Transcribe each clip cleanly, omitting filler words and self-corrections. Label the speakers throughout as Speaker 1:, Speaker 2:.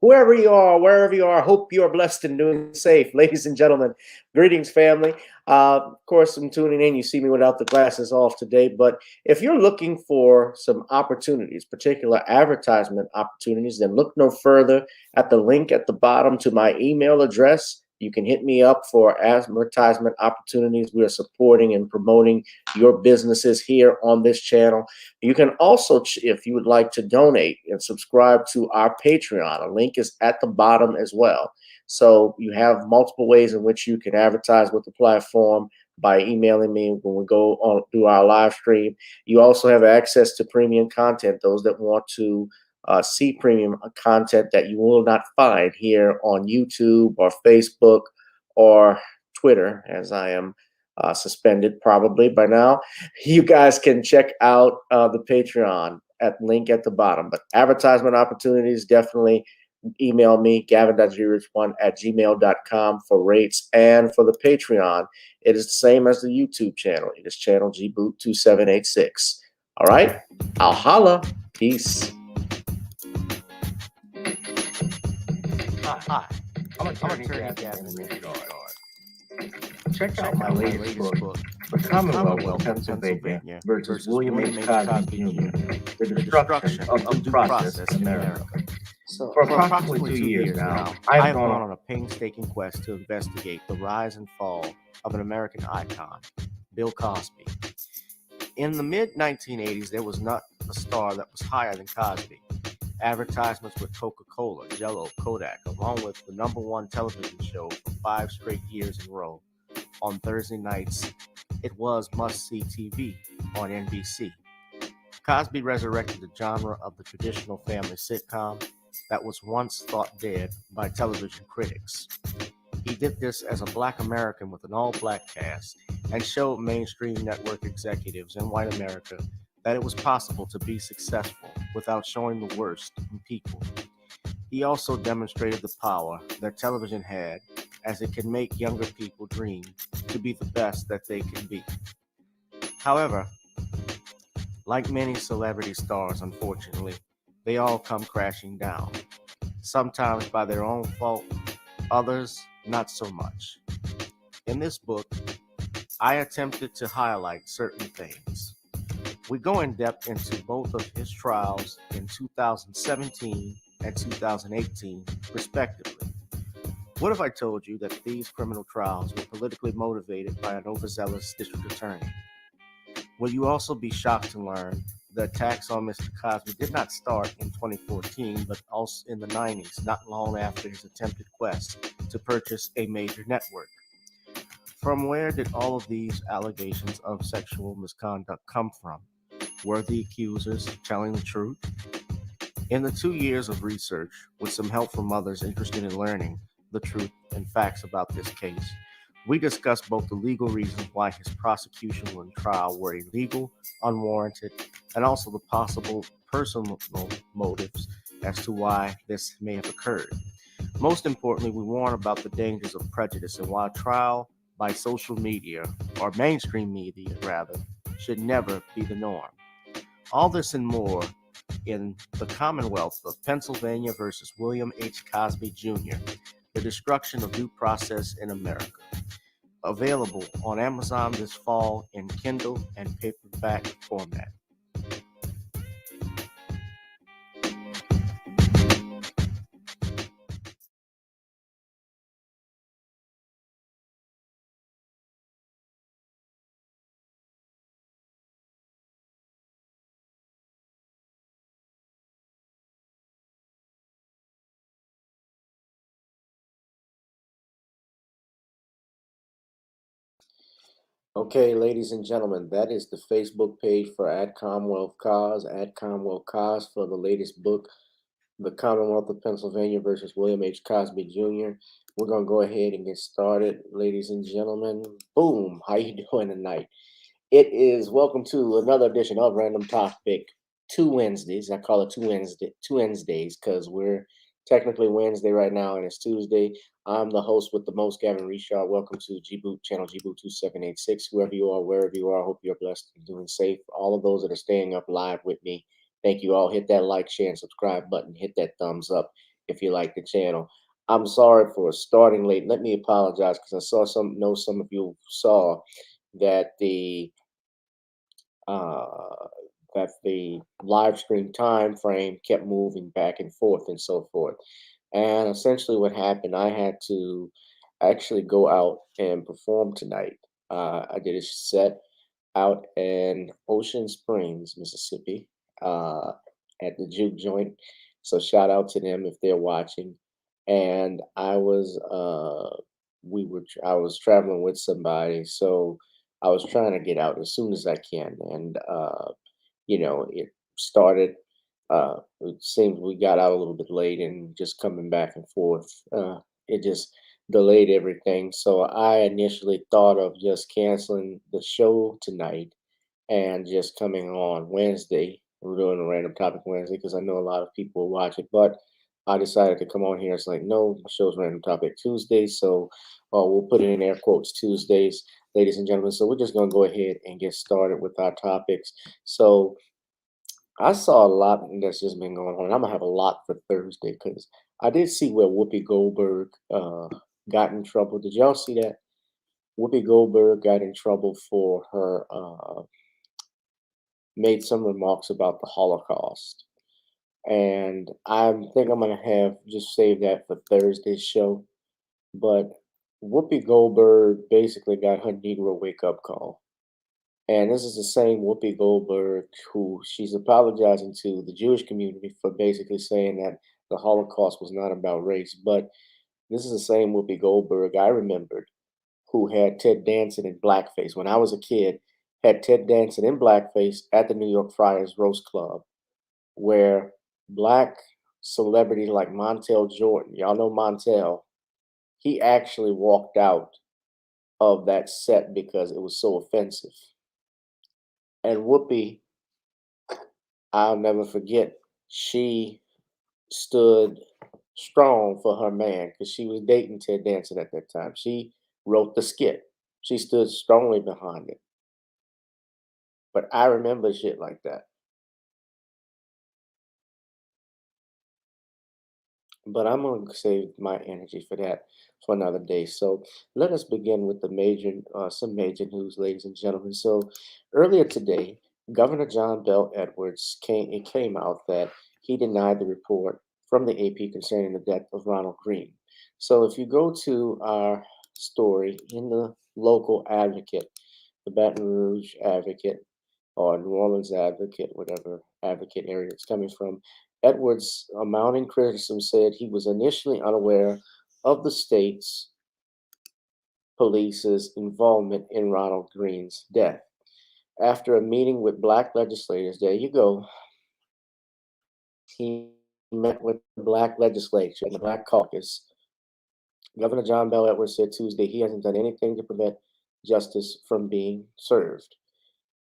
Speaker 1: whoever you are, wherever you are, hope you are blessed and doing safe. Ladies and gentlemen, greetings, family. Of course, I'm tuning in. You see me without the glasses off today, but if you're looking for some opportunities, particular advertisement opportunities, then look no further at the link at the bottom to my email address. You can hit me up for advertisement opportunities. We are supporting and promoting your businesses here on this channel. You can also, if you would like to donate and subscribe to our Patreon, a link is at the bottom as well. So you have multiple ways in which you can advertise with the platform by emailing me when we go on through our live stream. You also have access to premium content, those that want to see premium content that you will not find here on YouTube or Facebook or Twitter, as I am suspended probably by now. You guys can check out the Patreon at link at the bottom. But advertisement opportunities, definitely email me, gavin.grich1@gmail.com for rates. And for the Patreon, it is the same as the YouTube channel. It is channel gboot2786. All right, I'll holla. Peace.
Speaker 2: Hi, I'm attorney Gavin Richard. Check out my latest book, The Commonwealth of Pennsylvania versus William H. Cosby Jr., The Destruction of Due Process in America.
Speaker 1: So,
Speaker 2: For approximately 2 years now, I have gone on a painstaking quest to investigate the rise and fall of an American icon, Bill Cosby. In the mid-1980s, there was not a star that was higher than Cosby. Advertisements with Coca-Cola, Jell-O, Kodak, along with the #1 television show for 5 straight years in a row on Thursday nights. It was must-see TV on NBC. Cosby resurrected the genre of the traditional family sitcom that was once thought dead by television critics. He did this as a Black American with an all-Black cast and showed mainstream network executives in white America that it was possible to be successful without showing the worst in people. He also demonstrated the power that television had, as it can make younger people dream to be the best that they can be. However, like many celebrity stars, unfortunately, they all come crashing down, sometimes by their own fault, others not so much. In this book, I attempted to highlight certain things. We go in depth into both of his trials in 2017 and 2018, respectively. What if I told you that these criminal trials were politically motivated by an overzealous district attorney? Will you also be shocked to learn the attacks on Mr. Cosby did not start in 2014, but also in the 90s, not long after his attempted quest to purchase a major network? From where did all of these allegations of sexual misconduct come from? Were the accusers telling the truth? In the 2 years of research, with some help from others interested in learning the truth and facts about this case, we discussed both the legal reasons why his prosecution and trial were illegal, unwarranted, and also the possible personal motives as to why this may have occurred. Most importantly, we warn about the dangers of prejudice and why trial by social media, or mainstream media rather, should never be the norm. All this and more in The Commonwealth of Pennsylvania versus William H. Cosby Jr., The Destruction of Due Process in America. Available on Amazon this fall in Kindle and paperback format.
Speaker 1: okay, ladies and gentlemen, that is the Facebook page for Ad Commonwealth Cause. Ad Commonwealth Cause for the latest book, The Commonwealth of Pennsylvania versus William H. Cosby Jr. We're going to go ahead and get started, ladies and gentlemen. Boom. How you doing tonight? It is welcome to another edition of Random Topic. 2 Wednesdays. I call it 2 Wednesdays because we're technically Wednesday right now and it's Tuesday. I'm the host with the most, Gavin Richard. Welcome to Gboot channel, Gboot2786. Whoever you are, wherever you are, I hope you're blessed and doing safe. All of those that are staying up live with me, thank you all. Hit that like, share, and subscribe button. Hit that thumbs up. if you like the channel. I'm sorry for starting late. Let me apologize because I saw some of you saw that uh, the live stream time frame kept moving back and forth and so forth. And essentially, what happened, I had to actually go out and perform tonight. I did a set out in Ocean Springs, Mississippi, uh, at the Juke Joint. So shout out to them if they're watching. And I was traveling with somebody, so I was trying to get out as soon as I can. And it started. It seems we got out a little bit late, and just coming back and forth, it just delayed everything. So I initially thought of just canceling the show tonight and just coming on Wednesday. We're doing a random topic Wednesday because I know a lot of people will watch it, but I decided to come on here. It's like, no, the show's random topic Tuesdays, so we'll put it in air quotes Tuesdays, ladies and gentlemen. So we're just going to go ahead and get started with our topics. So I saw a lot that's just been going on. I'm gonna have a lot for Thursday because I did see where Whoopi Goldberg got in trouble. Did y'all see that? Whoopi Goldberg got in trouble for her made some remarks about the Holocaust, and I think I'm gonna have just save that for Thursday's show. But Whoopi Goldberg basically got her Negro wake up call. And this is the same Whoopi Goldberg who she's apologizing to the Jewish community for basically saying that the Holocaust was not about race. But this is the same Whoopi Goldberg I remembered who had Ted Danson in blackface. When I was a kid, had Ted Danson in blackface at the New York Friars Roast Club, where black celebrities like Montel Jordan, y'all know Montel, he actually walked out of that set because it was so offensive. And Whoopi, I'll never forget, she stood strong for her man because she was dating Ted Danson at that time. She wrote the skit. She stood strongly behind it. But I remember shit like that. But I'm going to save my energy for that for another day. So let us begin with some major news, ladies and gentlemen. So earlier today, Governor John Bel Edwards it came out that he denied the report from the AP concerning the death of Ronald Green. So if you go to our story in the local Advocate, the Baton Rouge Advocate, or New Orleans Advocate, whatever Advocate area it's coming from, Edwards' mounting criticism said he was initially unaware of the state's police's involvement in Ronald Green's death. After a meeting with black legislators, there you go, he met with the black legislature and the black caucus. Governor John Bel Edwards said Tuesday he hasn't done anything to prevent justice from being served.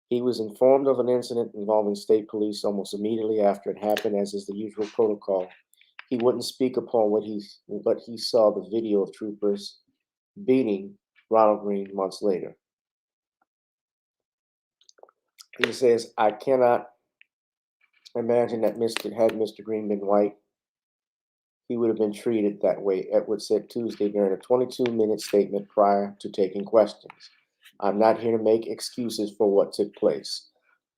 Speaker 1: He was informed of an incident involving state police almost immediately after it happened, as is the usual protocol. He wouldn't speak upon but he saw the video of troopers beating Ronald Green months later. He says, I cannot imagine that Mr. Green been white, he would have been treated that way, Edwards said Tuesday during a 22-minute statement prior to taking questions. I'm not here to make excuses for what took place.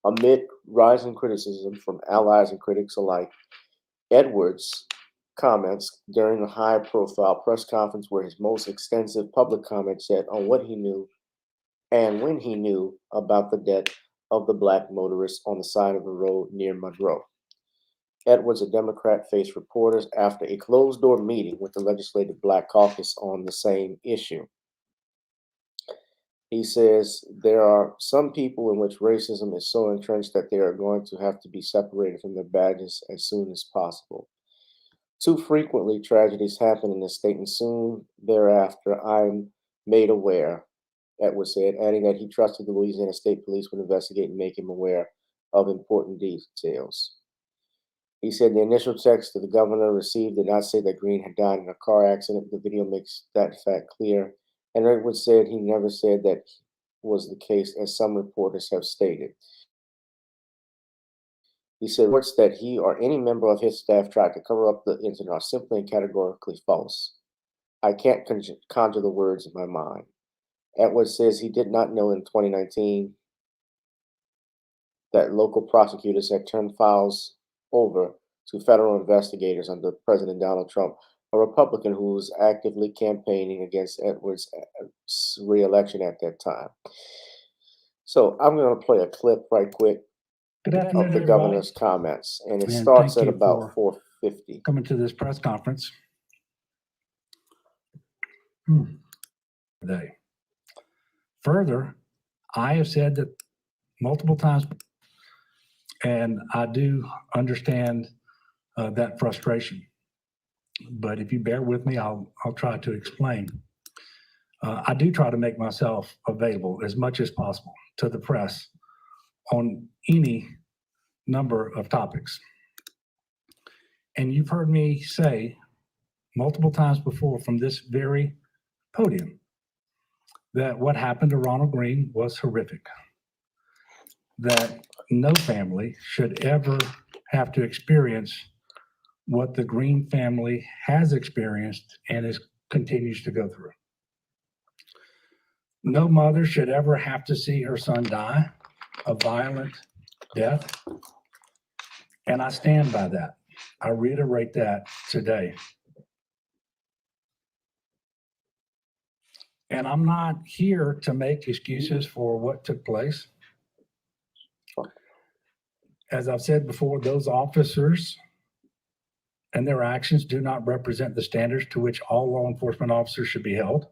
Speaker 1: Amid rising criticism from allies and critics alike, Edwards' comments during the high-profile press conference were his most extensive public comments yet on what he knew and when he knew about the death of the black motorist on the side of the road near Monroe. Edwards, a Democrat, faced reporters after a closed-door meeting with the Legislative Black Caucus on the same issue. He says there are some people in which racism is so entrenched that they are going to have to be separated from their badges as soon as possible. Too frequently, tragedies happen in the state, and soon thereafter, I'm made aware, Edwards said, adding that he trusted the Louisiana State Police would investigate and make him aware of important details. He said the initial text that the governor received did not say that Green had died in a car accident. The video makes that fact clear. And Edwards said he never said that was the case, as some reporters have stated. He said reports that he or any member of his staff tried to cover up the incident are simply and categorically false. I can't conjure the words in my mind. Edwards says he did not know in 2019 that local prosecutors had turned files over to federal investigators under President Donald Trump, a Republican who was actively campaigning against Edwards' re-election at that time. So I'm going to play a clip right quick
Speaker 3: Good afternoon,
Speaker 1: of the
Speaker 3: everybody.
Speaker 1: governor's comments, and it
Speaker 3: And
Speaker 1: starts
Speaker 3: thank
Speaker 1: at
Speaker 3: you
Speaker 1: about
Speaker 3: for
Speaker 1: 4:50.
Speaker 3: coming to this press conference today. Further, I have said that multiple times, and I do understand that frustration. But if you bear with me, I'll try to explain. I do try to make myself available as much as possible to the press on any number of topics. And you've heard me say multiple times before from this very podium that what happened to Ronald Green was horrific, that no family should ever have to experience what the Green family has experienced and continues to go through. No mother should ever have to see her son die a violent death, and I stand by that. I reiterate that today. And I'm not here to make excuses for what took place. As I've said before, those officers and their actions do not represent the standards to which all law enforcement officers should be held.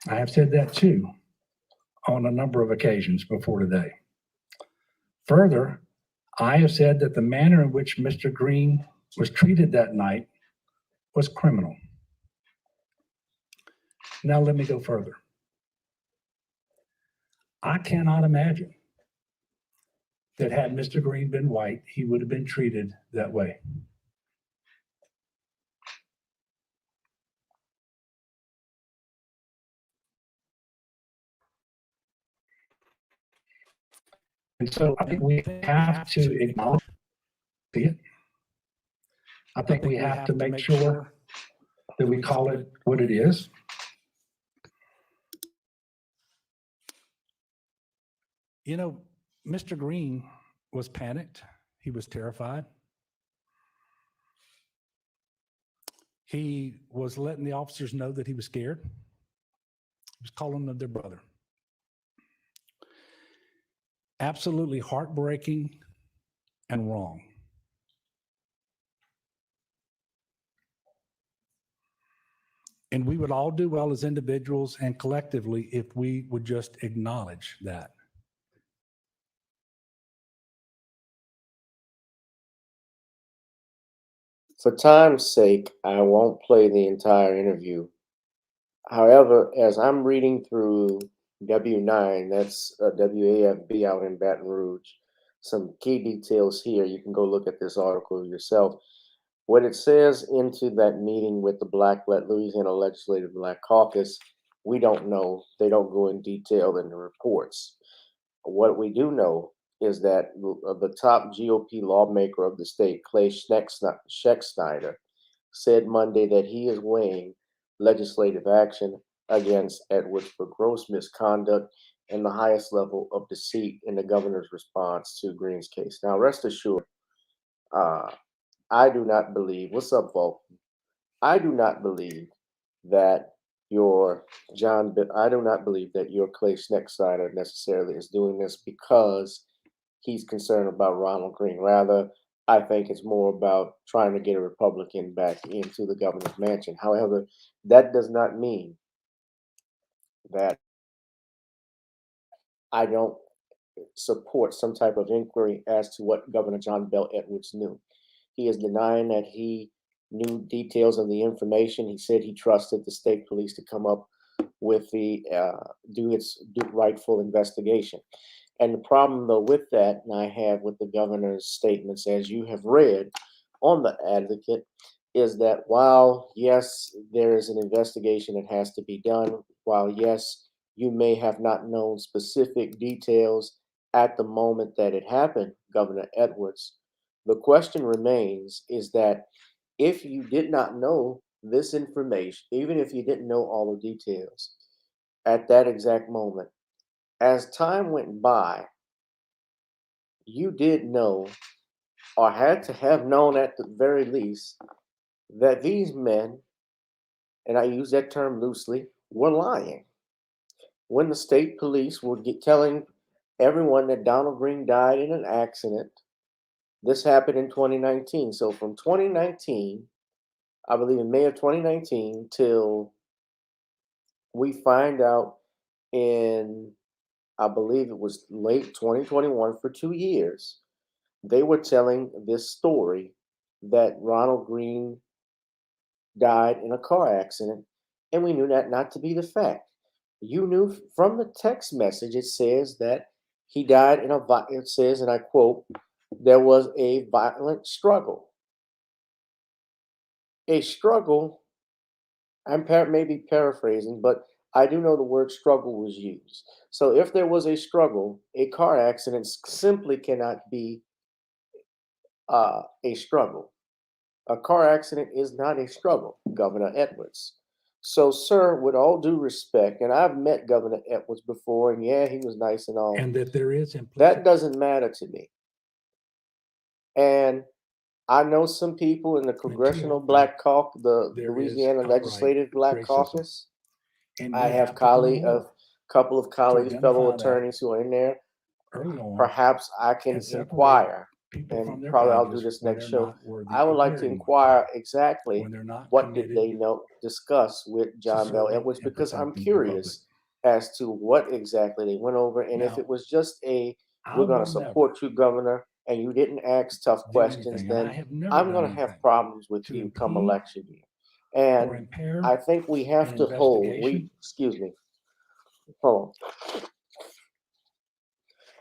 Speaker 3: I have said that too on a number of occasions before today. Further, I have said that the manner in which Mr. Green was treated that night was criminal. Now let me go further. I cannot imagine that had Mr. Green been white, he would have been treated that way. And so I think we have to acknowledge it. I think we have to make sure that we call it what it is. You know, Mr. Green was panicked. He was terrified. He was letting the officers know that he was scared. He was calling them their brother. Absolutely heartbreaking and wrong. And we would all do well as individuals and collectively if we would just acknowledge that.
Speaker 1: For time's sake, I won't play the entire interview. However, as I'm reading through W9, that's WAFB out in Baton Rouge, some key details here. You can go look at this article yourself. What it says into that meeting with the Louisiana Legislative Black Caucus, we don't know. They don't go in detail in the reports. What we do know is that the top GOP lawmaker of the state, Clay Schecksnyder, said Monday that he is weighing legislative action against Edwards for gross misconduct and the highest level of deceit in the governor's response to Green's case. Now, rest assured, I do not believe, what's up, Vulcan? I do not believe that I do not believe that your Clay Schecksnyder necessarily is doing this because he's concerned about Ronald Green. Rather, I think it's more about trying to get a Republican back into the governor's mansion. However, that does not mean that I don't support some type of inquiry as to what Governor John Bel Edwards knew. He is denying that he knew details of the information. He said he trusted the state police to come up with do its rightful investigation. And the problem, though, with that, and I have with the governor's statements, as you have read on the Advocate, is that while, yes, there is an investigation that has to be done, while, yes, you may have not known specific details at the moment that it happened, Governor Edwards, the question remains is that if you did not know this information, even if you didn't know all the details at that exact moment, as time went by, you did know or had to have known at the very least that these men, and I use that term loosely, were lying. When the state police were telling everyone that Donald Green died in an accident, this happened in 2019. So from 2019, I believe in May of 2019, till we find out in, I believe it was late 2021, for 2 years, they were telling this story that Ronald Green died in a car accident, and we knew that not to be the fact. You knew from the text message, it says that he died in it says, and I quote, there was a violent struggle. A struggle, I'm maybe paraphrasing, but I do know the word struggle was used. So if there was a struggle, a car accident simply cannot be a struggle. A car accident is not a struggle, Governor Edwards. So, sir, with all due respect, and I've met Governor Edwards before, and yeah, he was nice and all.
Speaker 3: And that there is
Speaker 1: That doesn't matter to me. And I know some people in the Congressional Black Caucus, the Louisiana Legislative Black Caucus. I have a couple of colleagues, fellow attorneys who are in there. Perhaps I can inquire, and probably I'll do this next show. I would like to inquire exactly what did they discuss with John Bel Edwards, because I'm curious as to what exactly they went over, and if it was just we're going to support you, Governor, and you didn't ask tough questions, then I'm going to have problems with you come election year. And I think we have to hold, excuse me, hold on.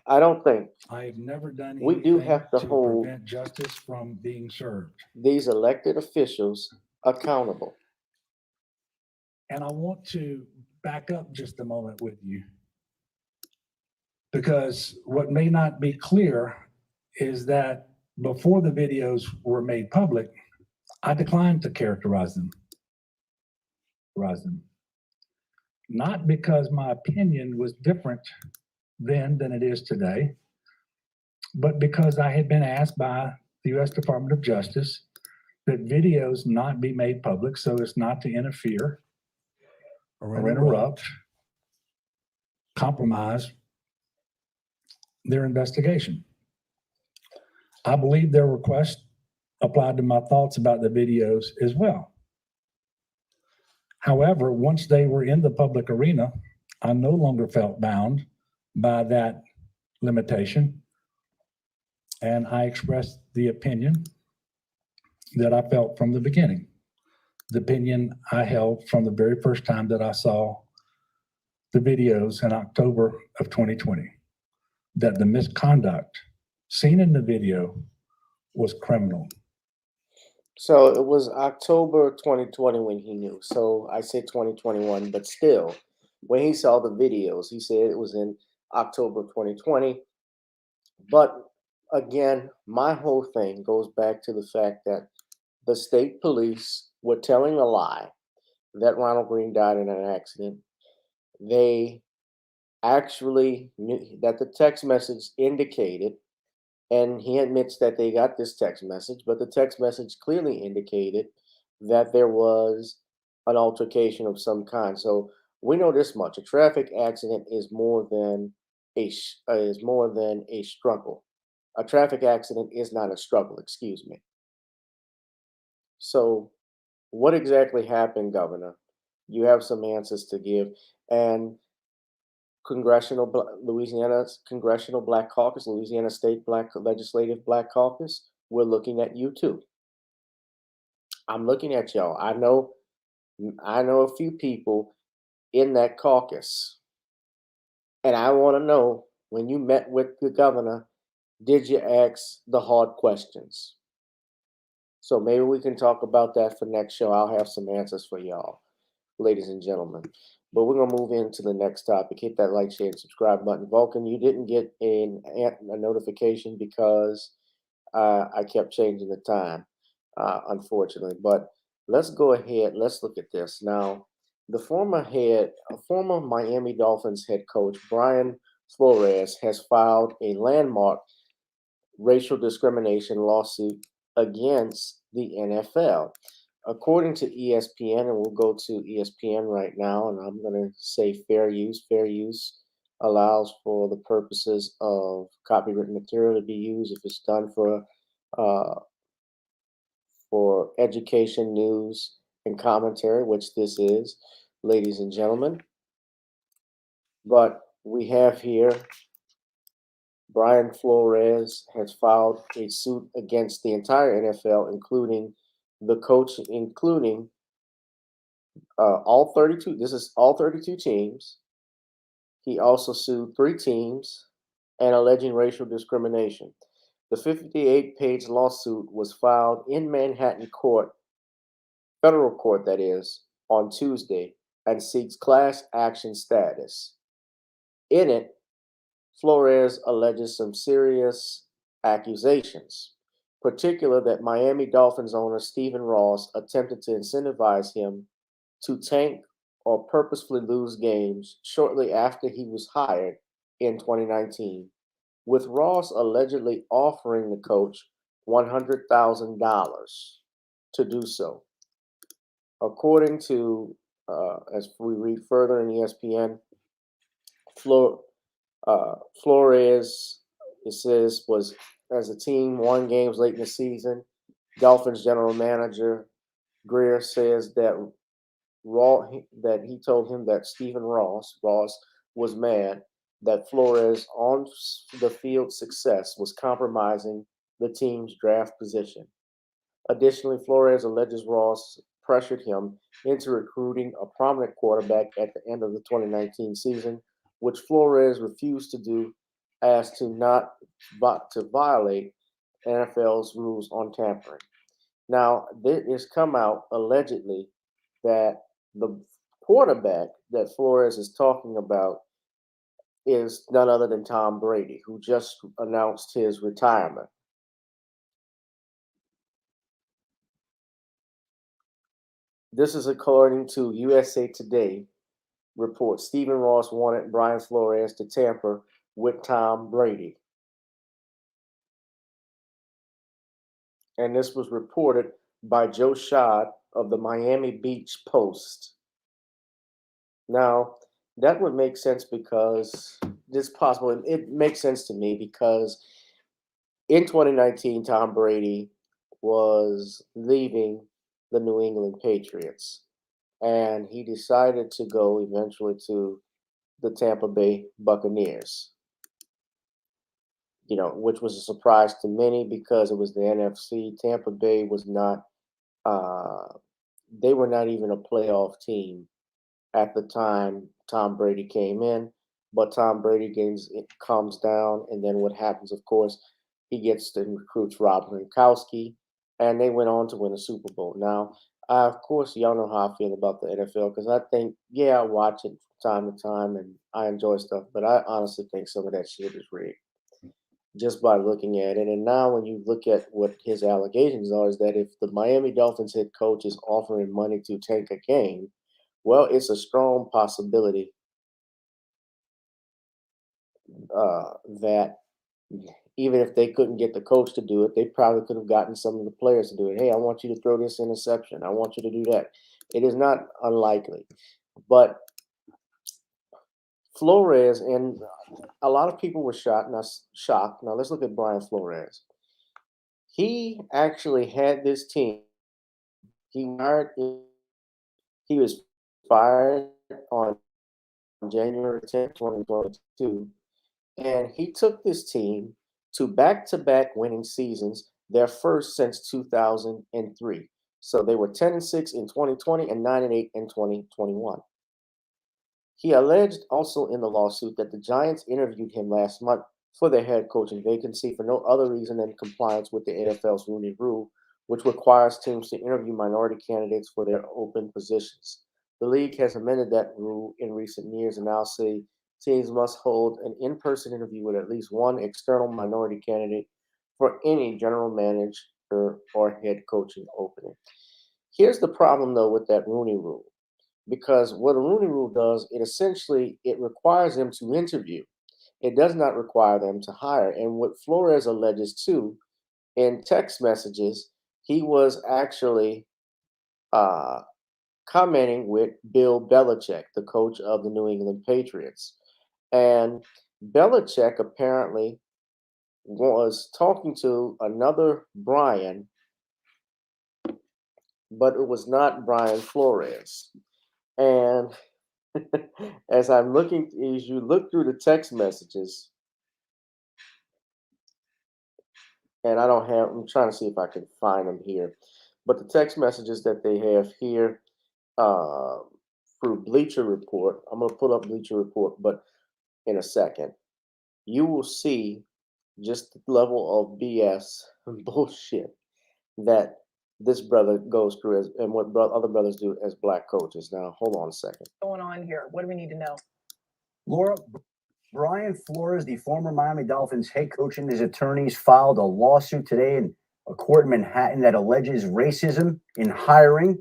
Speaker 1: I don't think
Speaker 3: I have never done
Speaker 1: we do have to hold
Speaker 3: prevent justice from being served.
Speaker 1: These elected officials accountable.
Speaker 3: And I want to back up just a moment with you, because what may not be clear is that before the videos were made public, I declined to characterize them. Not because my opinion was different then than it is today, but because I had been asked by the U.S. Department of Justice that videos not be made public so as not to interfere or interrupt, compromise their investigation. I believe their request applied to my thoughts about the videos as well. However, once they were in the public arena, I no longer felt bound by that limitation, and I expressed the opinion that I felt from the beginning, the opinion I held from the very first time that I saw the videos in October of 2020, that the misconduct seen in the video was criminal.
Speaker 1: So it was October 2020 when he knew. So I say 2021, but still, when he saw the videos, he said it was in October 2020. But again, my whole thing goes back to the fact that the state police were telling a lie that Ronald Green died in an accident. They actually knew that the text message indicated, and he admits that they got this text message, but the text message clearly indicated that there was an altercation of some kind. So we know this much: a traffic accident is more than a struggle. A traffic accident is not a struggle. Excuse me. So, what exactly happened, Governor? You have some answers to give, and Louisiana's Congressional Black Caucus, Louisiana State Legislative Black Caucus, we're looking at you too. I'm looking at y'all. I know a few people in that caucus, and I want to know, when you met with the governor, did you ask the hard questions? So maybe we can talk about that for next show. I'll have some answers for y'all, ladies and gentlemen. But we're gonna move into the next topic. Hit that like, share, and subscribe button. Vulcan, you didn't get a notification because I kept changing the time, unfortunately. But let's go ahead. Let's look at this now. The former Miami Dolphins head coach Brian Flores has filed a landmark racial discrimination lawsuit against the NFL. According to ESPN, and we'll go to ESPN right now, and I'm going to say fair use. Fair use allows for the purposes of copywritten material to be used if it's done uh, for education, news, and commentary, which this is, ladies and gentlemen. But we have here Brian Flores has filed a suit against the entire NFL, including the coach, including all 32. This is all 32 teams. He also sued 3 teams and alleging racial discrimination. The 58-page lawsuit was filed in Manhattan court, federal court that is, on Tuesday, and seeks class action status. In it, Flores alleges some serious accusations, particularly that Miami Dolphins owner Stephen Ross attempted to incentivize him to tank or purposefully lose games shortly after he was hired in 2019, with Ross allegedly offering the coach $100,000 to do so. According to, as we read further in ESPN, Flores, it says, was, as a team, won games late in the season. Dolphins general manager Greer says that he told him that Stephen Ross was mad that Flores on the field success was compromising the team's draft position. Additionally, Flores alleges Ross pressured him into recruiting a prominent quarterback at the end of the 2019 season, which Flores refused to do as to not to violate NFL's rules on tampering. Now, it has come out allegedly that the quarterback that Flores is talking about is none other than Tom Brady, who just announced his retirement. This is according to USA Today report. Stephen Ross wanted Brian Flores to tamper with Tom Brady. And this was reported by Joe Schad of the Miami Beach Post. Now, that would make sense because it's possible. It makes sense to me because in 2019, Tom Brady was leaving the New England Patriots, and he decided to go eventually to the Tampa Bay Buccaneers, which was a surprise to many because it was the NFC. Tampa Bay was not, they were not even a playoff team at the time Tom Brady came in. But Tom Brady calms down, and then what happens, of course, he gets and recruits Rob Gronkowski, and they went on to win a Super Bowl. Now, of course, y'all know how I feel about the NFL because I think, I watch it from time to time and I enjoy stuff, but I honestly think some of that shit is rigged just by looking at it. And now, when you look at what his allegations are, is that if the Miami Dolphins head coach is offering money to tank a game, well, it's a strong possibility that even if they couldn't get the coach to do it, they probably could have gotten some of the players to do it. Hey, I want you to throw this interception. I want you to do that. It is not unlikely. But Flores, and a lot of people were shocked. Now let's look at Brian Flores. He actually had this team. He was fired on January 10th, 2022. And he took this team to back-to-back winning seasons, their first since 2003. So they were 10-6 in 2020 and 9-8 in 2021. He alleged also in the lawsuit that the Giants interviewed him last month for their head coaching vacancy for no other reason than compliance with the NFL's Rooney Rule, which requires teams to interview minority candidates for their open positions. The league has amended that rule in recent years and now say teams must hold an in-person interview with at least one external minority candidate for any general manager or head coaching opening. Here's the problem, though, with that Rooney Rule, because what a Rooney Rule does, it requires them to interview. It does not require them to hire. And what Flores alleges too, in text messages, he was actually uh, commenting with Bill Belichick, the coach of the New England Patriots. And Belichick apparently was talking to another Brian, but it was not Brian Flores. And as you look through the text messages, and I'm trying to see if I can find them here, but the text messages that they have here uh, through Bleacher Report, I'm going to pull up Bleacher Report, but in a second, you will see just the level of BS and bullshit that this brother goes through and what other brothers do as black coaches. Now, hold on a second.
Speaker 4: Going on here? What do we need to know?
Speaker 5: Laura, Brian Flores, the former Miami Dolphins head coach, and his attorneys filed a lawsuit today in a court in Manhattan that alleges racism in hiring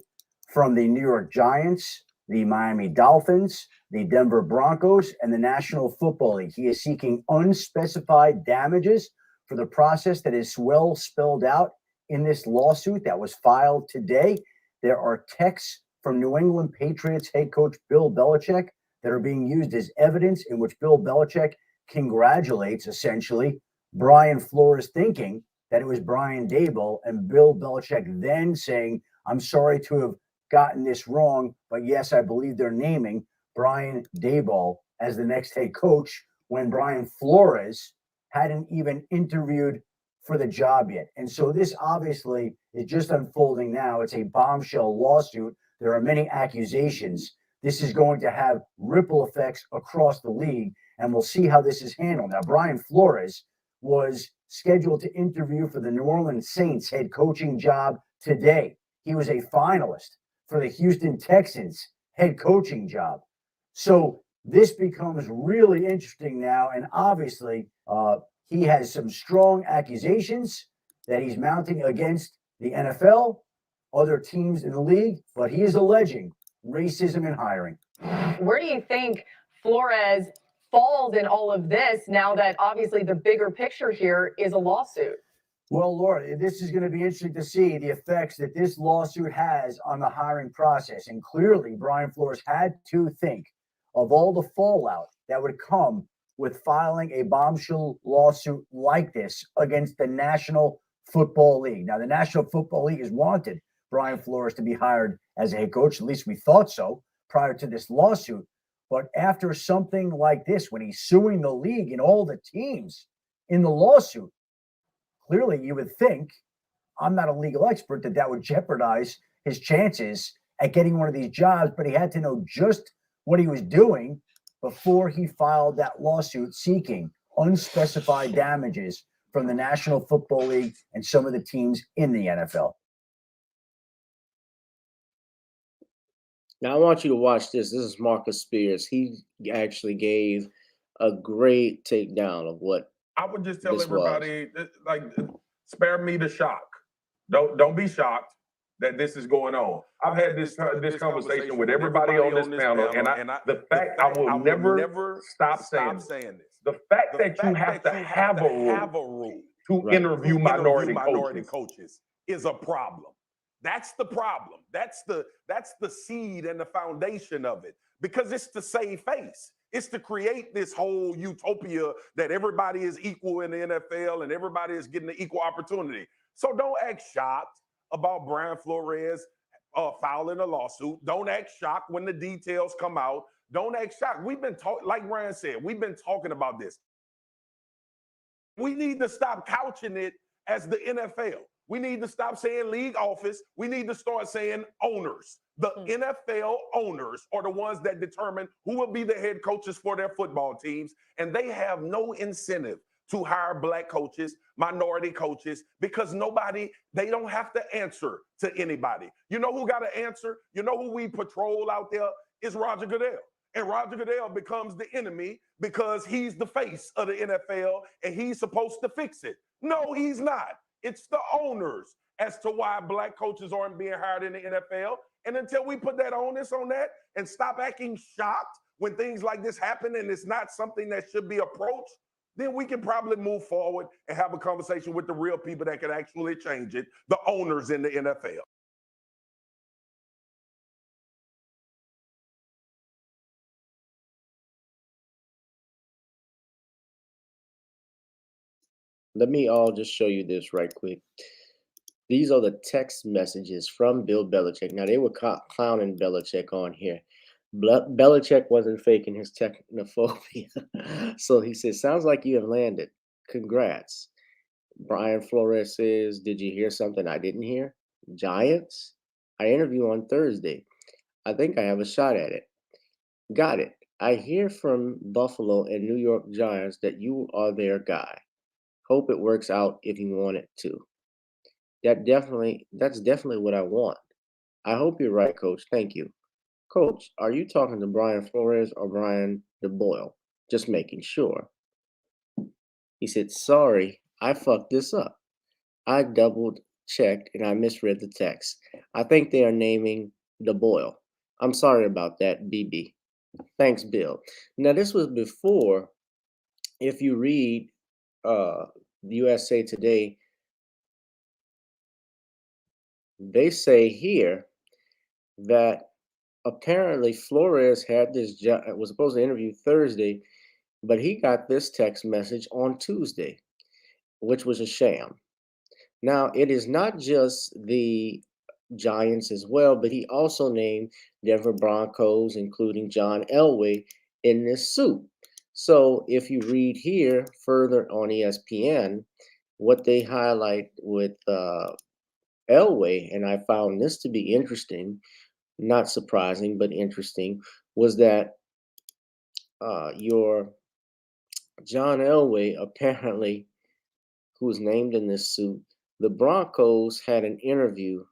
Speaker 5: from the New York Giants, the Miami Dolphins, the Denver Broncos, and the National Football League. He is seeking unspecified damages for the process that is well spelled out in this lawsuit that was filed today. There are texts from New England Patriots head coach Bill Belichick that are being used as evidence in which Bill Belichick congratulates, essentially, Brian Flores, thinking that it was Brian Daboll, and Bill Belichick then saying, I'm sorry to have gotten this wrong, but yes, I believe they're naming Brian Daboll as the next head coach when Brian Flores hadn't even interviewed for the job yet. And so this obviously is just unfolding now. It's a bombshell lawsuit. There are many accusations. This is going to have ripple effects across the league, and we'll see how this is handled. Now, Brian Flores was scheduled to interview for the New Orleans Saints head coaching job today. He was a finalist for the Houston Texans head coaching job. So this becomes really interesting now, and obviously he has some strong accusations that he's mounting against the NFL, other teams in the league, but he is alleging racism in hiring.
Speaker 4: Where do you think Flores falls in all of this now that obviously the bigger picture here is a lawsuit?
Speaker 5: Well, Laura, this is going to be interesting to see the effects that this lawsuit has on the hiring process. And clearly, Brian Flores had to think of all the fallout that would come with filing a bombshell lawsuit like this against the National Football League. Now, the National Football League has wanted Brian Flores to be hired as a head coach. At least we thought so prior to this lawsuit. But after something like this, when he's suing the league and all the teams in the lawsuit, clearly you would think, I'm not a legal expert, that would jeopardize his chances at getting one of these jobs. But he had to know just what he was doing before he filed that lawsuit seeking unspecified damages from the National Football League and some of the teams in the NFL.
Speaker 1: Now, I want you to watch this. This is Marcus Spears. He actually gave a great takedown of what
Speaker 6: I would just tell
Speaker 1: this
Speaker 6: everybody, like, spare me the shock. Don't be shocked that this is going on. I've had this conversation with everybody on this panel, and the fact I will never stop saying this. The fact that you have to have a rule to interview minority coaches is a problem. That's the problem. That's the seed and the foundation of it, because it's to save face. It's to create this whole utopia that everybody is equal in the NFL and everybody is getting the equal opportunity. So don't act shocked about Brian Flores filing a lawsuit. Don't act shocked when the details come out. Don't act shocked. We've been talking, like Ryan said, we've been talking about this. We need to stop couching it as the NFL. We need to stop saying league office. We need to start saying owners. The NFL owners are the ones that determine who will be the head coaches for their football teams, and they have no incentive to hire black coaches, minority coaches, because they don't have to answer to anybody. You know who got to answer? You know who we patrol out there is Roger Goodell. And Roger Goodell becomes the enemy because he's the face of the NFL and he's supposed to fix it. No, he's not. It's the owners as to why black coaches aren't being hired in the NFL. And until we put that onus on that and stop acting shocked when things like this happen and it's not something that should be approached, then we can probably move forward and have a conversation with the real people that can actually change it, the owners in the NFL.
Speaker 1: Let me just show you this right quick. These are the text messages from Bill Belichick. Now, they were clowning Belichick on here. Belichick wasn't faking his technophobia. So he says, sounds like you have landed. Congrats. Brian Flores says, did you hear something I didn't hear? Giants? I interview on Thursday. I think I have a shot at it. Got it. I hear from Buffalo and New York Giants that you are their guy. Hope it works out if you want it to. That's definitely what I want. I hope you're right, Coach. Thank you. Coach, are you talking to Brian Flores or Brian DeBoyle? Just making sure. He said, sorry, I fucked this up. I double checked and I misread the text. I think they are naming DeBoyle. I'm sorry about that, BB. Thanks, Bill. Now, this was before, if you read USA Today, they say here that apparently Flores had this job, was supposed to interview Thursday, but he got this text message on Tuesday, which was a sham. Now, it is not just the Giants as well, but he also named Denver Broncos, including John Elway, in this suit. So if you read here further on ESPN, what they highlight with Elway, and I found this to be interesting, not surprising, but interesting, was that your John Elway, apparently, who's named in this suit, the Broncos had an interview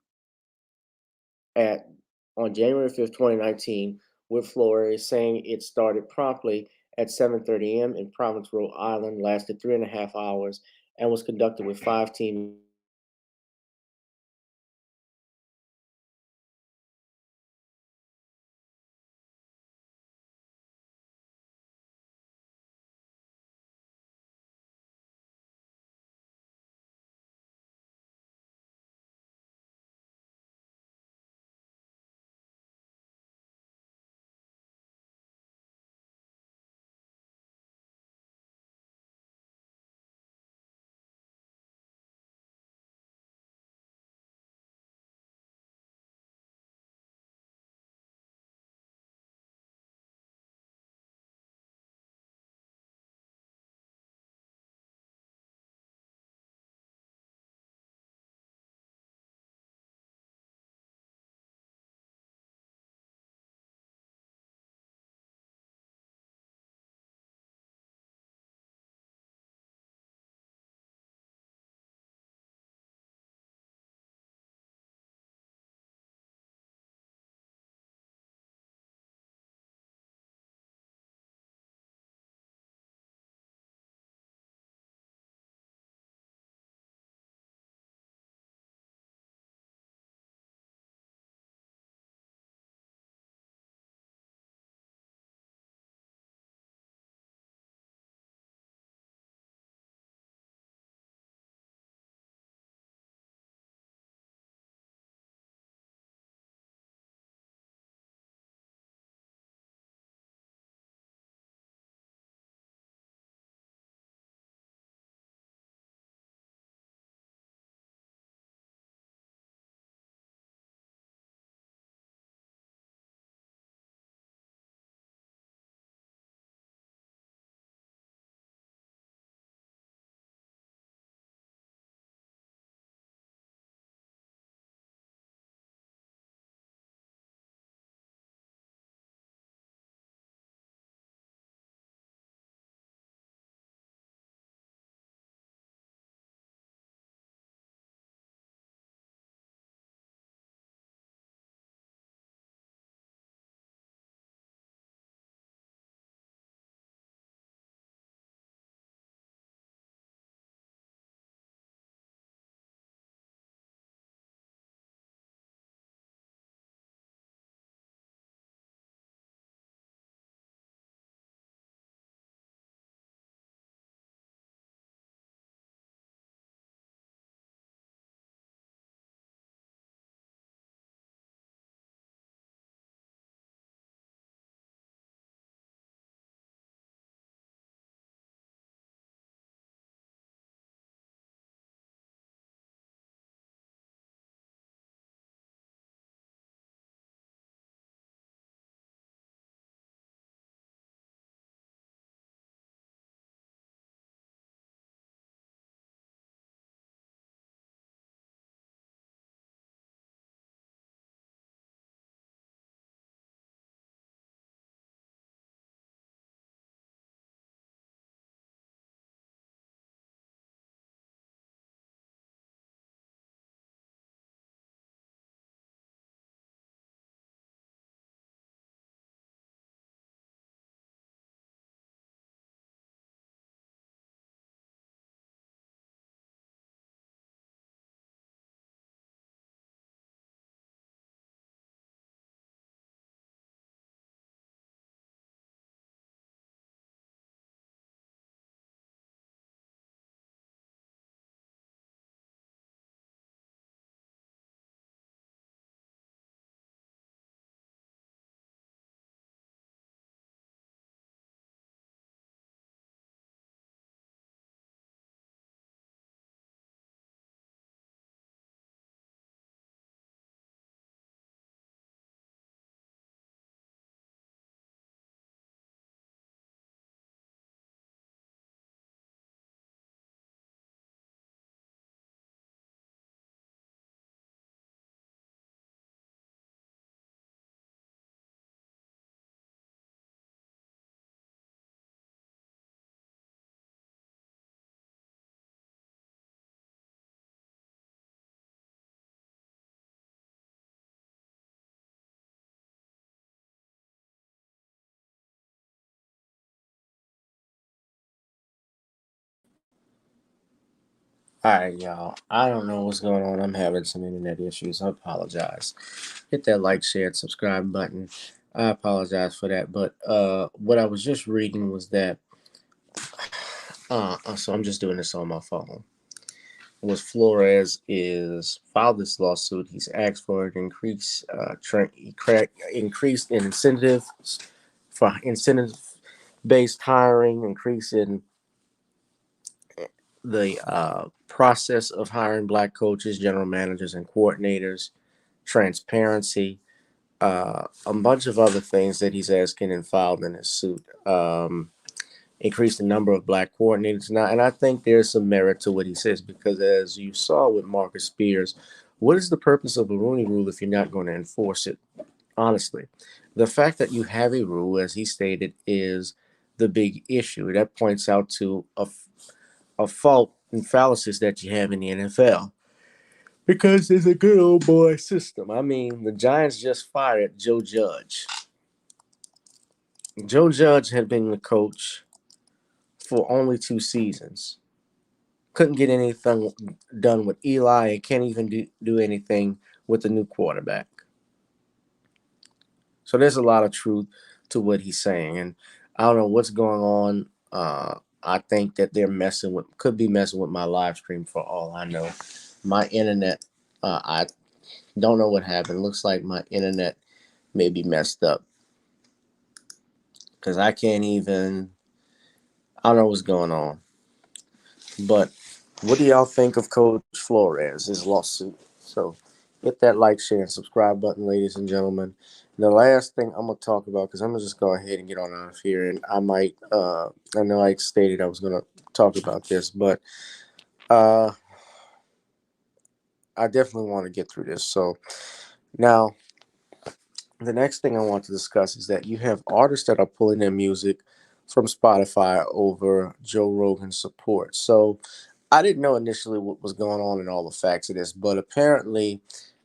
Speaker 1: on January 5th, 2019, with Flores, saying it started promptly at 7:30 a.m. in Providence, Rhode Island, lasted 3.5 hours, and was conducted with 5 team
Speaker 2: All right, y'all. I don't know what's going on. I'm having some internet issues. I apologize. Hit that like, share, and subscribe button. I apologize for that. But what I was just reading was that. So I'm just doing this on my phone. Was Flores is filed this lawsuit. He's asked for an increase in incentives for incentive-based hiring, increase in the process of hiring black coaches, general managers, and coordinators, transparency, a bunch of other things that he's asking and filed in his suit. Increase the number of black coordinators now, and I think there's some merit to what he says because, as you saw with Marcus Spears, what is the purpose of a Rooney Rule if you're not going to enforce it? Honestly, the fact that you have a rule, as he stated, is the big issue. That points out to a fault and fallacies that you have in the NFL because it's a good old boy system. I mean, the Giants just fired Joe Judge. Joe Judge had been the coach for only 2 seasons. Couldn't get anything done with Eli and can't even do anything with the new quarterback. So there's a lot of truth to what he's saying. And I don't know what's going on. I think that could be messing with my live stream for all I know. My internet, I don't know what happened. Looks like my internet may be messed up because I don't know what's going on. But what do y'all think of Coach Flores, his lawsuit? So hit that like, share, and subscribe button, ladies and gentlemen. And the last thing I'm going to talk about, because I'm going to just go ahead and get on out of here, and I might, I know I stated I was going to talk about this, but I definitely want to get through this. So now, the next thing I want to discuss is that you have artists that are pulling their music from Spotify over Joe Rogan's support. So I didn't know initially what was going on and all the facts of this, but apparently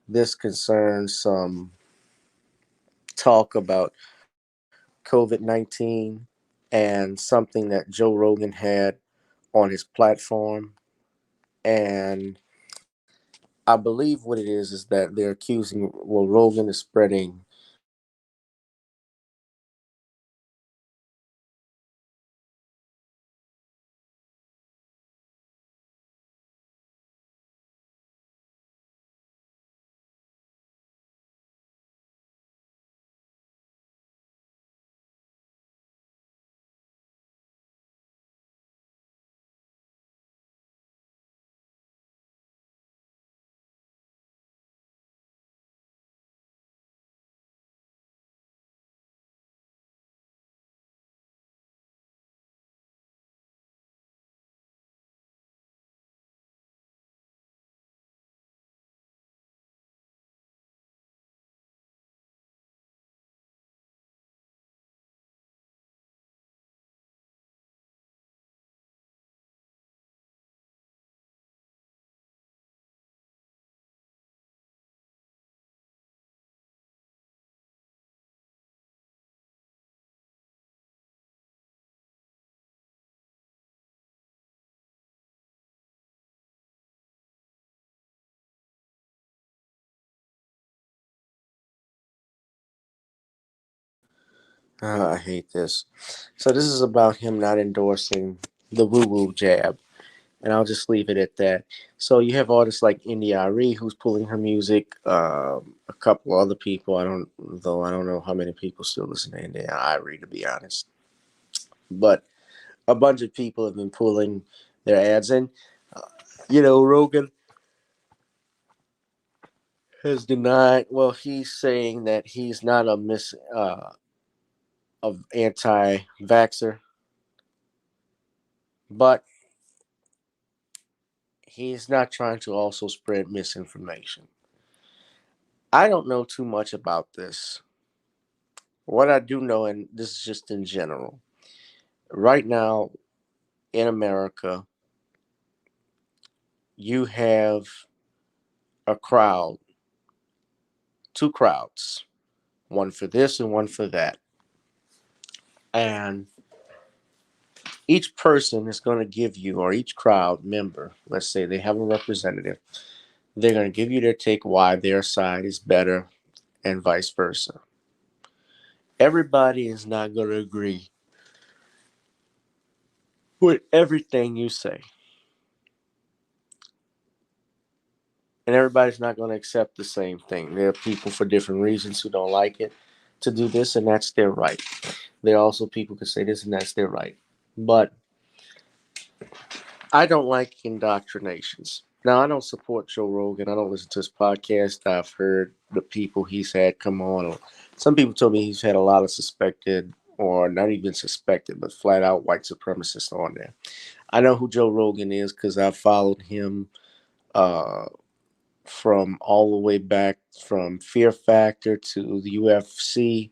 Speaker 2: this concerns some talk about COVID-19 and something that Joe Rogan had on his platform. And I believe what it is that they're accusing, well, Rogan is spreading I hate this. So this is about him not endorsing the woo-woo jab, and I'll just leave it at that. So you have artists like India Arie who's pulling her music. A couple other people. I don't know how many people still listen to India Arie, to be honest. But a bunch of people have been pulling their ads, and Rogan has denied. Well, he's saying that he's not of anti-vaxxer, but he's not trying to also spread misinformation. I don't know too much about this. What I do know, and this is just in general, right now in America, you have a crowd, two crowds, one for this and one for that. And each person is going to give you, or each crowd member, let's say they have a representative, they're going to give you their take why their side is better and vice versa. Everybody is not going to agree with everything you say. And everybody's not going to accept the same thing. There are people for different reasons who don't like it to do this, and that's their right. There are also people who say this, and that's their right. But I don't like indoctrinations. Now, I don't support Joe Rogan. I don't listen to his podcast. I've heard the people he's had come on. Some people told me he's had a lot of suspected, or not even suspected, but flat out white supremacists on there. I know who Joe Rogan is because I've followed him from all the way back from Fear Factor to the UFC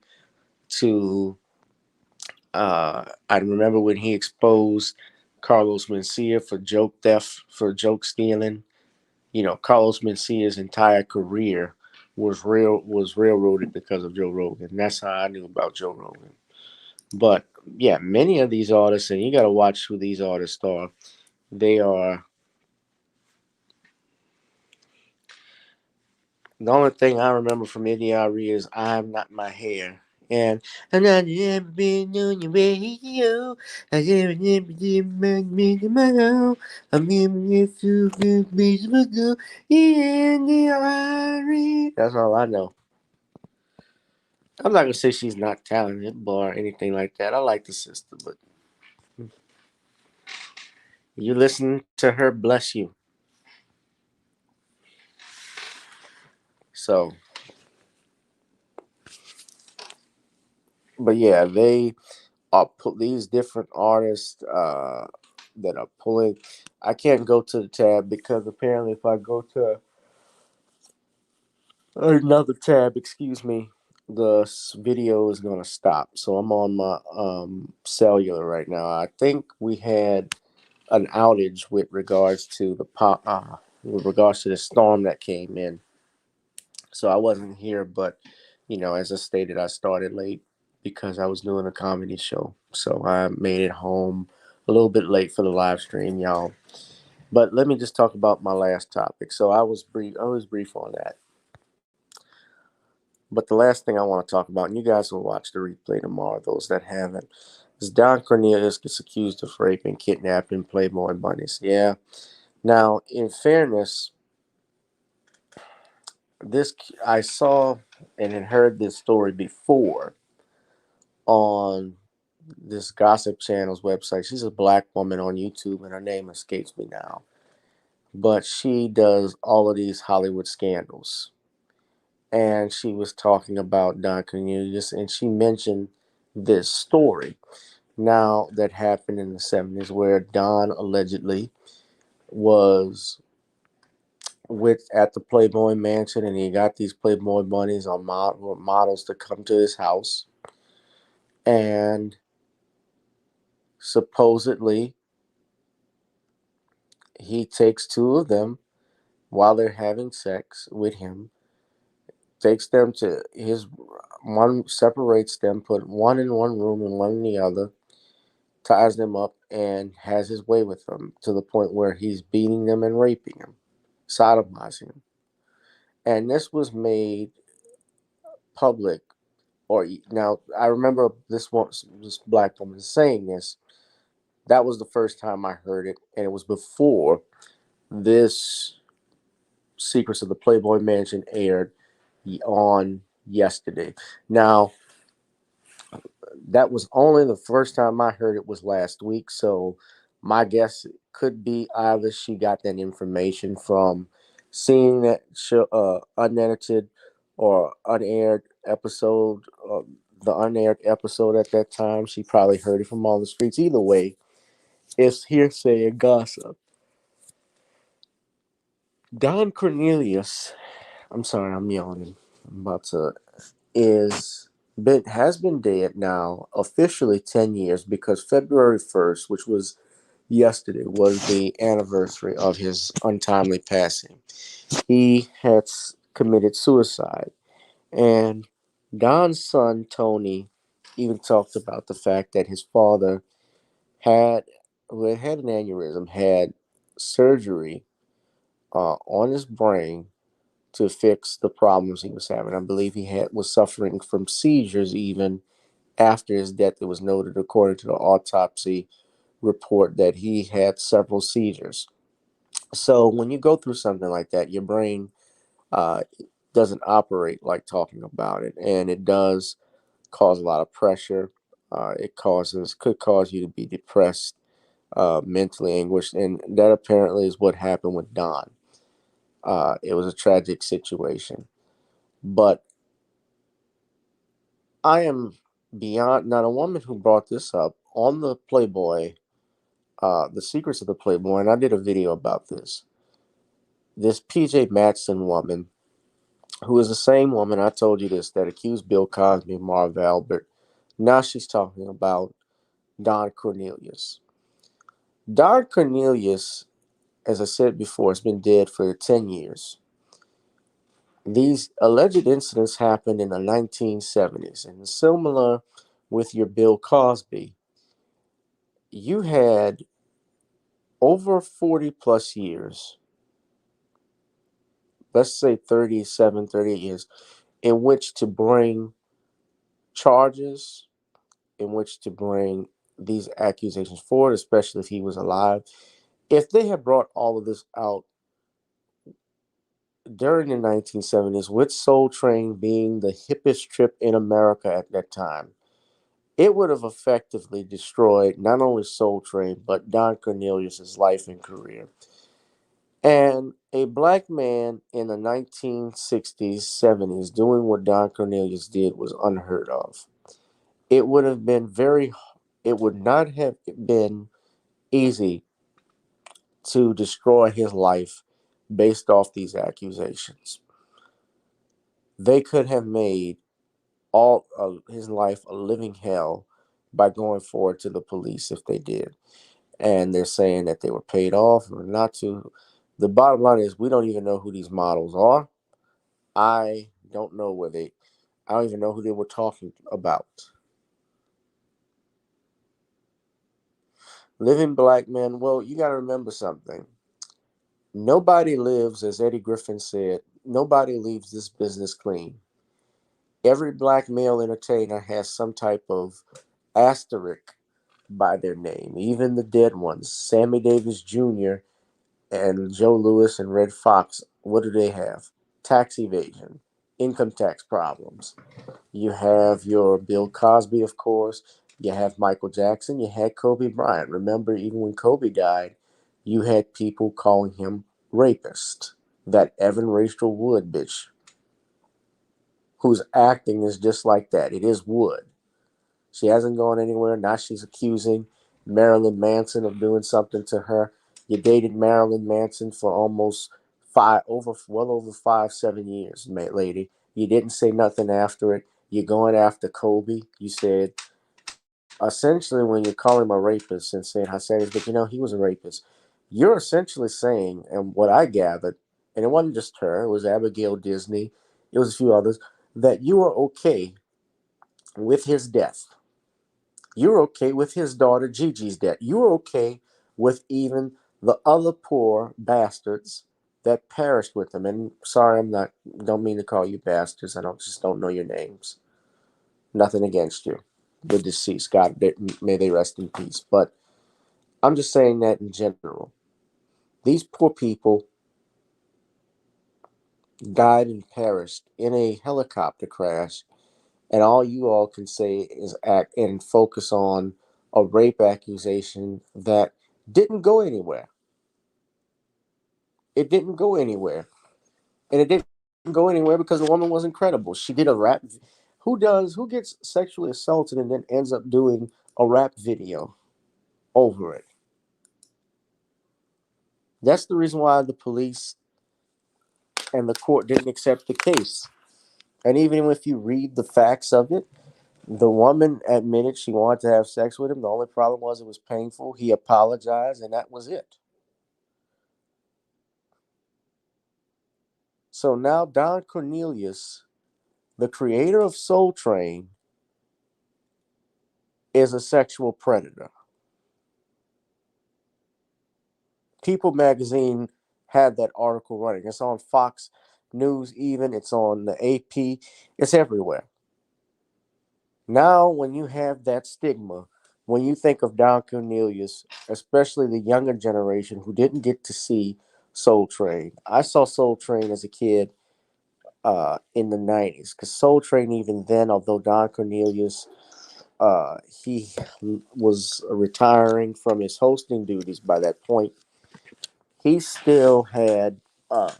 Speaker 2: to I remember when he exposed Carlos Mencia for joke theft, for joke stealing. You know, Carlos Mencia's entire career was railroaded because of Joe Rogan. And that's how I knew about Joe Rogan. But yeah, many of these artists, and you got to watch who these artists are. They are. The only thing I remember from Idi is "I'm Not My Hair." And I'm not ever been on your radio. I never did my home. I'm never too good, please go. That's all I know. I'm not gonna say she's not talented or anything like that. I like the sister, but you listen to her, bless you. So, but yeah, they are these different artists that are pulling. I can't go to the tab because apparently, if I go to another tab, excuse me, the video is gonna stop. So I'm on my cellular right now. I think we had an outage with regards to the storm that came in. So I wasn't here, but as I stated, I started late because I was doing a comedy show. So I made it home a little bit late for the live stream, y'all. But let me just talk about my last topic. So I was brief on that. But the last thing I want to talk about, and you guys will watch the replay tomorrow, those that haven't, is Don Cornelius gets accused of raping, kidnapping Playboy bunnies. Yeah. Now, in fairness, this I saw and had heard this story before on this gossip channel's website. She's a black woman on YouTube, and her name escapes me now. But she does all of these Hollywood scandals. And she was talking about Don Cornelius, and she mentioned this story now that happened in the 70s where Don allegedly was at the Playboy Mansion, and he got these Playboy bunnies on models to come to his house, and supposedly he takes two of them while they're having sex with him, takes them to his one, separates them, put one in one room and one in the other, ties them up, and has his way with them to the point where he's beating them and raping them, sodomizing them. And this was made public. Or now, I remember this black woman saying this. That was the first time I heard it, and it was before this Secrets of the Playboy Mansion aired on yesterday. Now, that was only the first time I heard it was last week, so my guess could be either she got that information from seeing that show, unedited or unaired episode, the unaired episode at that time. She probably heard it from on the streets. Either way, it's hearsay and gossip. Don Cornelius, I'm sorry, I'm yawning. I'm about to has been dead now officially 10 years because February 1st, which was yesterday, was the anniversary of his untimely passing. He had committed suicide, and Don's son Tony even talked about the fact that his father who had had an aneurysm, had surgery on his brain to fix the problems he was having. I believe he was suffering from seizures even after his death. It was noted, according to the autopsy report, that he had several seizures. So when you go through something like that, your brain doesn't operate like talking about it, and it does cause a lot of pressure. It could cause you to be depressed, mentally anguished, and that apparently is what happened with Don. It was a tragic situation, but I am beyond. Now, the woman who brought this up on the Playboy, The Secrets of the Playboy, and I did a video about this. This PJ Matson woman, who is the same woman I told you this that accused Bill Cosby and Marv Albert. Now she's talking about Don Cornelius. Don Cornelius, as I said before, has been dead for 10 years. These alleged incidents happened in the 1970s, and similar with your Bill Cosby, you had over 40 plus years, let's say 37, 38 years, in which to bring charges, in which to bring these accusations forward, especially if he was alive. If they had brought all of this out during the 1970s, with Soul Train being the hippest trip in America at that time, it would have effectively destroyed not only Soul Train, but Don Cornelius' life and career. And a black man in the 1960s, 70s doing what Don Cornelius did was unheard of. It would not have been easy to destroy his life based off these accusations. They could have made all of his life a living hell by going forward to the police if they did. And they're saying that they were paid off or not to. The bottom line is we don't even know who these models are. I don't even know who they were talking about. Living black men, well, you got to remember something. Nobody lives, as Eddie Griffin said, nobody leaves this business clean. Every black male entertainer has some type of asterisk by their name, even the dead ones. Sammy Davis Jr. and Joe Lewis and Red Fox, what do they have? Tax evasion, income tax problems. You have your Bill Cosby, of course. You have Michael Jackson. You had Kobe Bryant. Remember, even when Kobe died, you had people calling him rapist. That Evan Rachel Wood bitch, whose acting is just like that. It is Wood. She hasn't gone anywhere. Now she's accusing Marilyn Manson of doing something to her. You dated Marilyn Manson for almost well over 5-7 years, mate, lady. You didn't say nothing after it. You're going after Kobe. You said, essentially, when you're calling him a rapist and saying how sad it is, but he was a rapist. You're essentially saying, and what I gathered, and it wasn't just her, it was Abigail Disney, it was a few others, that you are okay with his death. You're okay with his daughter Gigi's death. You're okay with even the other poor bastards that perished with him. And sorry, don't mean to call you bastards. I don't know your names. Nothing against you. The deceased, God, may they rest in peace. But I'm just saying that in general. These poor people died and perished in a helicopter crash, and all you all can say is act and focus on a rape accusation that didn't go anywhere. It didn't go anywhere. And it didn't go anywhere because the woman wasn't credible. She did a rap. Who gets sexually assaulted and then ends up doing a rap video over it? That's the reason why the police and the court didn't accept the case. And even if you read the facts of it, the woman admitted she wanted to have sex with him. The only problem was it was painful. He apologized, and that was it. So now Don Cornelius, the creator of Soul Train, is a sexual predator.
Speaker 1: People magazine had that article running. It's on Fox News, even it's on the AP. It's everywhere. Now, when you have that stigma, when you think of Don Cornelius, especially the younger generation who didn't get to see Soul Train. I saw Soul Train as a kid in the 90s, because Soul Train, even then, although Don Cornelius, he was retiring from his hosting duties by that point, he still had a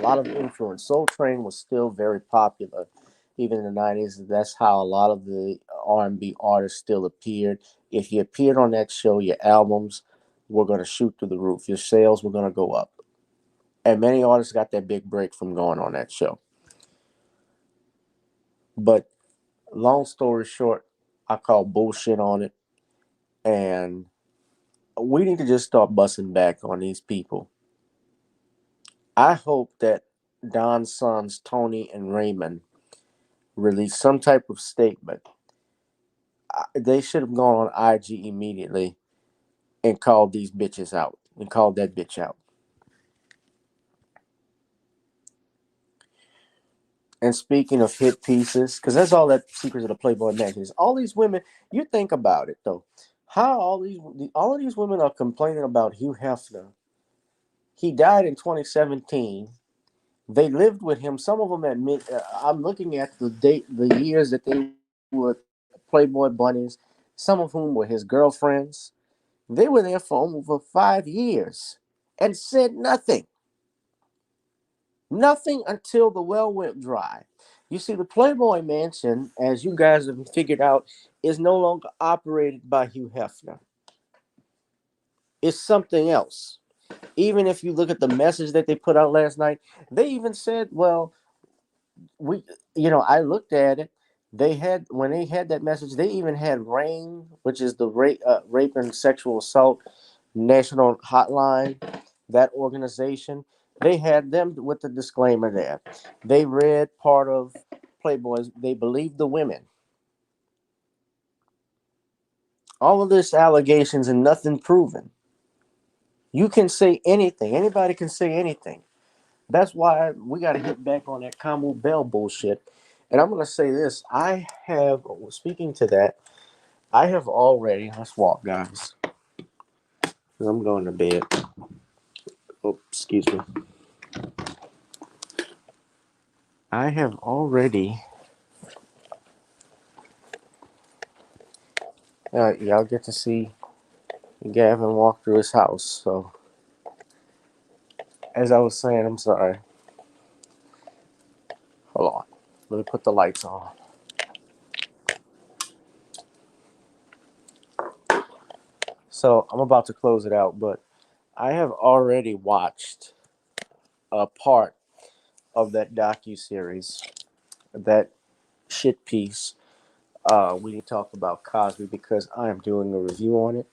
Speaker 1: lot of influence. Soul Train was still very popular, even in the 90s. That's how a lot of the R&B artists still appeared. If you appeared on that show, your albums were going to shoot through the roof. Your sales were going to go up. And many artists got that big break from going on that show. But long story short, I call bullshit on it. And we need to just start busting back on these people. I hope that Don's sons, Tony and Raymond, release some type of statement. They should have gone on IG immediately and called these bitches out and called that bitch out. And speaking of hit pieces, because that's all that Secrets of the Playboy magazine is. All these women, you think about it though, how all of these women are complaining about Hugh Hefner. He died in 2017. They lived with him. Some of them admit. I'm looking at the years that they were Playboy bunnies. Some of whom were his girlfriends. They were there for over 5 years and said nothing. Nothing until the well went dry. You see, the Playboy Mansion, as you guys have figured out, is no longer operated by Hugh Hefner. It's something else. Even if you look at the message that they put out last night, they even said, well, I looked at it. When they had that message, they even had RAIN, which is the rape and sexual assault national hotline, that organization. They had them with the disclaimer there. They read part of Playboy's. They believed the women. All of this allegations and nothing proven. You can say anything. Anybody can say anything. That's why we got to hit back on that Camu Bell bullshit. And I'm going to say this. Speaking to that, I have already, let's walk, guys. I'm going to bed. Oh, excuse me. I have already, y'all get to see Gavin walk through his house. So, as I was saying, I'm sorry. Hold on. Let me put the lights on. So, I'm about to close it out, but I have already watched a part of that docuseries, that shit piece. We need to talk about Cosby because I am doing a review on it.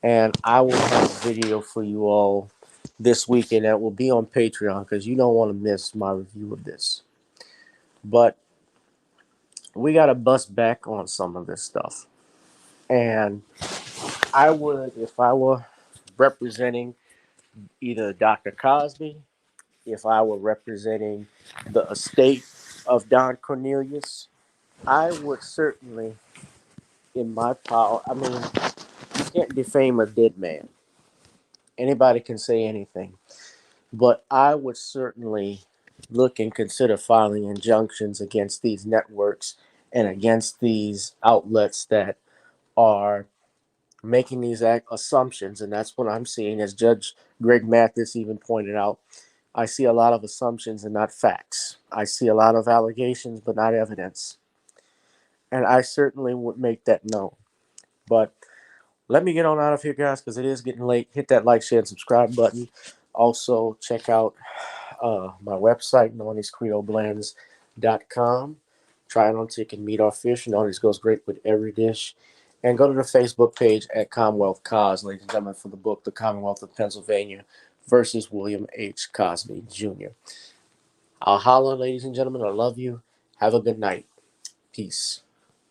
Speaker 1: And I will have a video for you all this weekend that will be on Patreon because you don't want to miss my review of this. But we got to bust back on some of this stuff. And I would, if I were representing either Dr. Cosby, if I were representing the estate of Don Cornelius, I would certainly, in my power, I mean, you can't defame a dead man. Anybody can say anything. But I would certainly look and consider filing injunctions against these networks and against these outlets that are making these assumptions. And that's what I'm seeing, as Judge Greg Mathis even pointed out. I see a lot of assumptions and not facts. I see a lot of allegations, but not evidence. And I certainly would make that known. But let me get on out of here, guys, because it is getting late. Hit that like, share, and subscribe button. Also, check out my website, NornisCreoleBlends.com. Try it on chicken, meat, or fish. Nornis goes great with every dish. And go to the Facebook page at Commonwealth Cos, ladies and gentlemen, for the book, The Commonwealth of Pennsylvania versus William H. Cosby Jr. I'll holler, ladies and gentlemen. I love you. Have a good night. Peace.